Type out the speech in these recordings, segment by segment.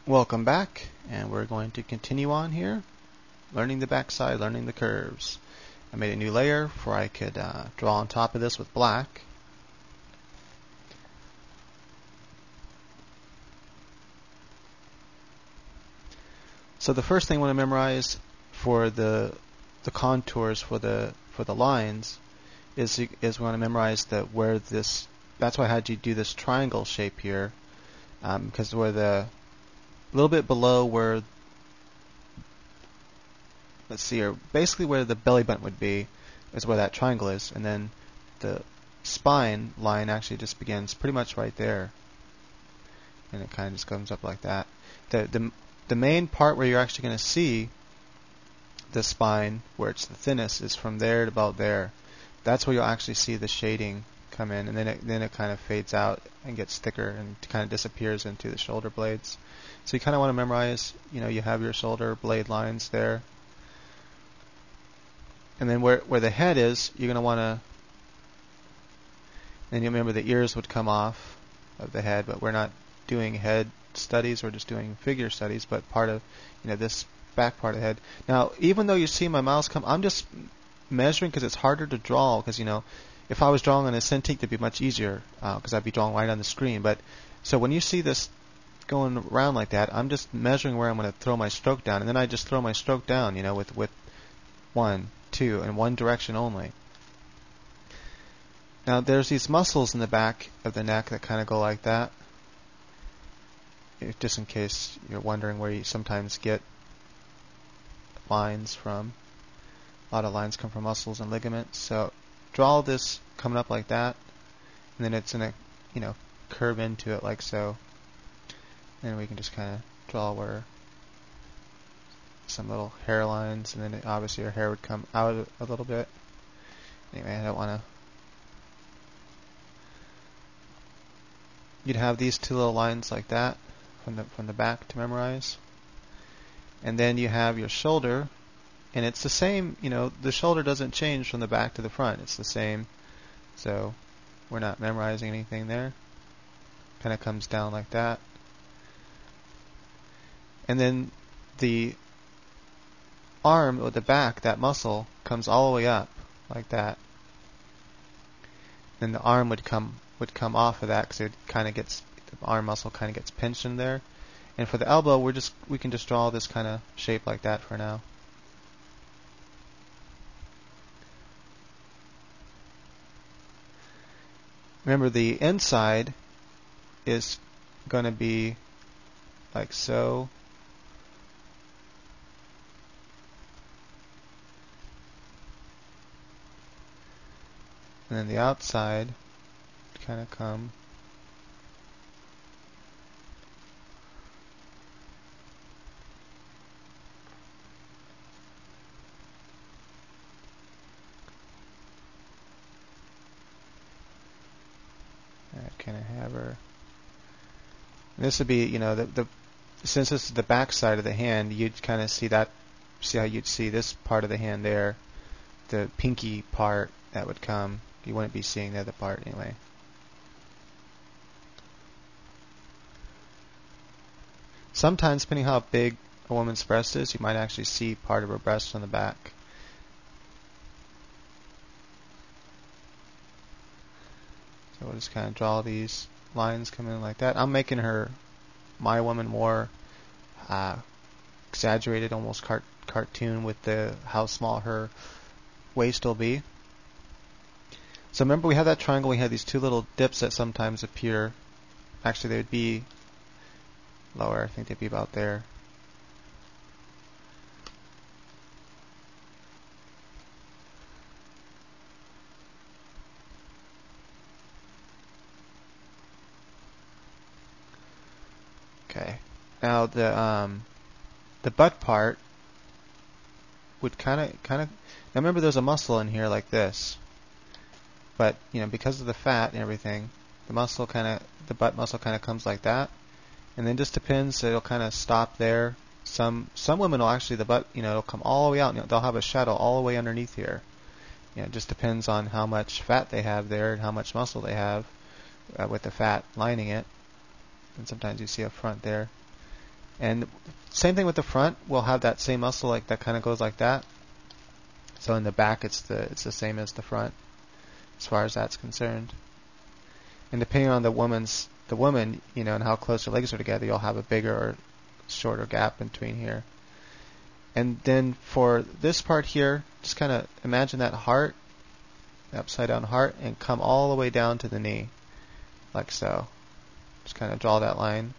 Welcome back, and we're going to continue on here, learning the backside, learning the curves. I made a new layer for I could draw on top of this with black. So the first thing I want to memorize for the contours for the lines is we want to memorize where this. That's why I had you do this triangle shape here, because where a little bit below where, let's see here, basically where the belly button would be is where that triangle is, and then the spine line actually just begins pretty much right there, and it kind of just comes up like that. The main part where you're actually going to see the spine, where it's the thinnest, is from there to about there. That's where you'll actually see the shading come in, and then it kind of fades out and gets thicker and kind of disappears into the shoulder blades. So you kind of want to memorize, you have your shoulder blade lines there. And then where the head is, you're going to want to, then you remember the ears would come off of the head, but we're not doing head studies, we're just doing figure studies, but part of, this back part of the head. Now, even though you see my mouse come, I'm just measuring because it's harder to draw, because, if I was drawing on a Cintiq, it'd be much easier, because I'd be drawing right on the screen. But so when you see this going around like that, I'm just measuring where I'm going to throw my stroke down, and then I just throw my stroke down, with 1, 2, in one direction only. Now there's these muscles in the back of the neck that kind of go like that, just in case you're wondering where you sometimes get lines from. A lot of lines come from muscles and ligaments. So draw this coming up like that, and then it's going to, curve into it like so. And we can just kind of draw where some little hairlines, and then obviously your hair would come out a little bit. Anyway, I don't want to. You'd have these two little lines like that from the back to memorize, and then you have your shoulder, and it's the same. The shoulder doesn't change from the back to the front; it's the same. So we're not memorizing anything there. Kind of comes down like that. And then the arm or the back, that muscle, comes all the way up like that. Then the arm would come off of that, because it kind of gets, the arm muscle kind of gets pinched in there. And for the elbow, we can just draw this kind of shape like that for now. Remember, the inside is going to be like so. And then the outside kind of come. I kind of have her. And this would be, since this is the back side of the hand, you'd kind of see how you'd see this part of the hand there, the pinky part that would come. You wouldn't be seeing the other part anyway. Sometimes, depending how big a woman's breast is, you might actually see part of her breast on the back. So we'll just kind of draw these lines coming in like that. I'm making my woman, more exaggerated, almost cartoon with how small her waist will be. So remember, we have that triangle. We have these two little dips that sometimes appear. Actually, they would be lower. I think they'd be about there. Okay. Now the butt part would kind of. Now remember, there's a muscle in here like this. But because of the fat and everything, the butt muscle kind of comes like that, and then just depends. It'll kind of stop there. Some women will actually, the butt, it'll come all the way out, and they'll have a shadow all the way underneath here. It just depends on how much fat they have there and how much muscle they have, with the fat lining it. And sometimes you see up front there. And same thing with the front. We'll have that same muscle like that kind of goes like that. So in the back, it's the same as the front, as far as that's concerned. And depending on the woman, and how close her legs are together, you'll have a bigger or shorter gap between here. And then for this part here, just kind of imagine that heart, the upside down heart, and come all the way down to the knee, like so. Just kind of draw that line.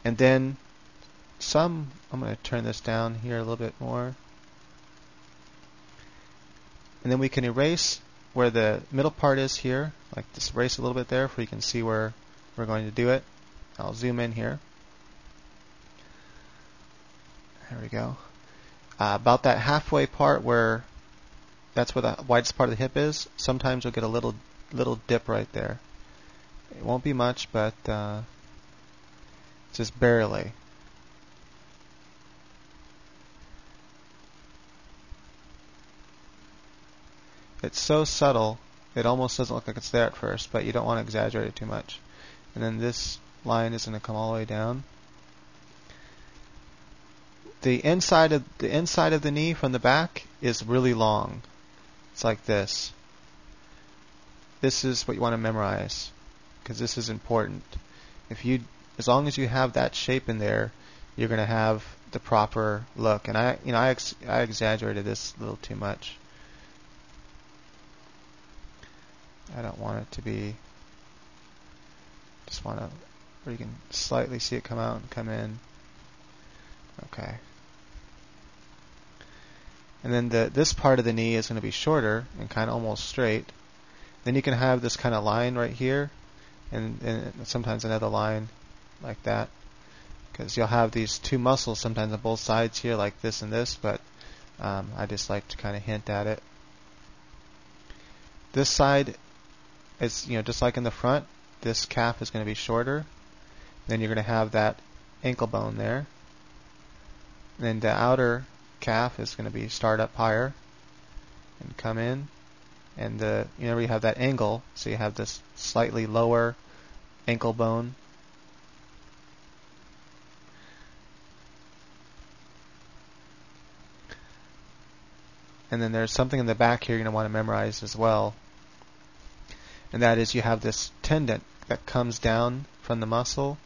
And then I'm going to turn this down here a little bit more. And then we can erase where the middle part is here, like just erase a little bit there so you can see where we're going to do it. I'll zoom in here. There we go. About that halfway part that's where the widest part of the hip is, sometimes you'll get a little dip right there. It won't be much, but just barely. It's so subtle, it almost doesn't look like it's there at first, but you don't want to exaggerate it too much. And then this line is going to come all the way down. The inside of the knee from the back is really long. It's like this. This is what you want to memorize, because this is important. As long as you have that shape in there, you're going to have the proper look. And I exaggerated this a little too much. I don't want it to be. Just want to where you can slightly see it come out and come in. Okay. And then this part of the knee is going to be shorter and kind of almost straight. Then you can have this kind of line right here, and sometimes another line like that, because you'll have these two muscles sometimes on both sides here, like this and this. But I just like to kind of hint at it. This side is, just like in the front, this calf is going to be shorter. Then you're going to have that ankle bone there. And then the outer calf is going to start up higher and come in. And you have that angle, so you have this slightly lower ankle bone. And then there's something in the back here you're going to want to memorize as well. And that is, you have this tendon that comes down from the muscle,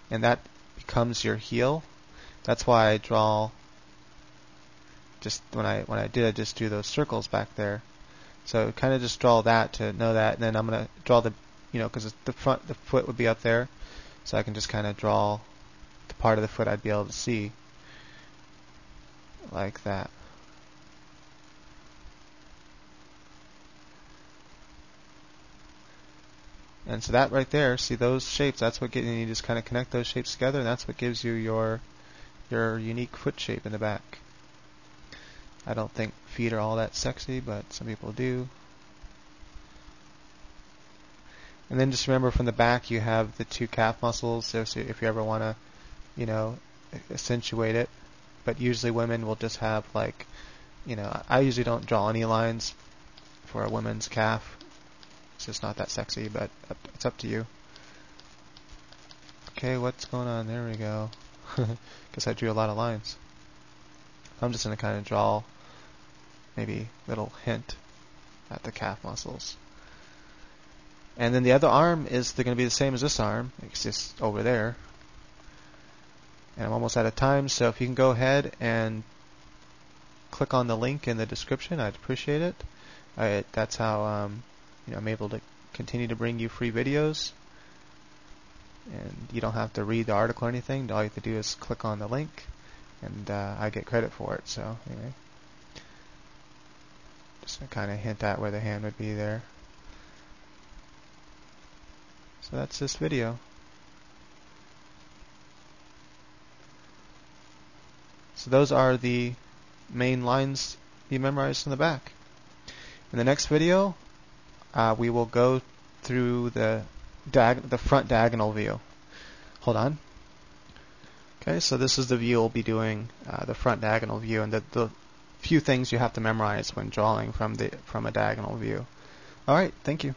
and that becomes your heel. That's why I draw, just when I just drew those circles back there. So kind of just draw that to know that, and then I'm going to draw because the foot would be up there, so I can just kind of draw the part of the foot I'd be able to see, like that. And so that right there, see those shapes, that's what you just kind of connect those shapes together, and that's what gives you your unique foot shape in the back. I don't think feet are all that sexy, but some people do. And then just remember, from the back you have the two calf muscles, so if you ever want to, accentuate it. But usually women will just have I usually don't draw any lines for a woman's calf. It's just not that sexy, but it's up to you. Okay, what's going on? There we go. Guess I drew a lot of lines. I'm just going to kind of draw maybe a little hint at the calf muscles. And then the other arm is going to be the same as this arm. It's just over there. And I'm almost out of time, so if you can go ahead and click on the link in the description, I'd appreciate it. That's how I'm able to continue to bring you free videos, and you don't have to read the article or anything. All you have to do is click on the link, and I get credit for it. So anyway, just to kind of hint at where the hand would be there. So that's this video. So those are the main lines you memorized in the back. In the next video, we will go through the front diagonal view. Hold on. Okay, so this is the view we'll be doing, the front diagonal view, and the few things you have to memorize when drawing from a diagonal view. All right, thank you.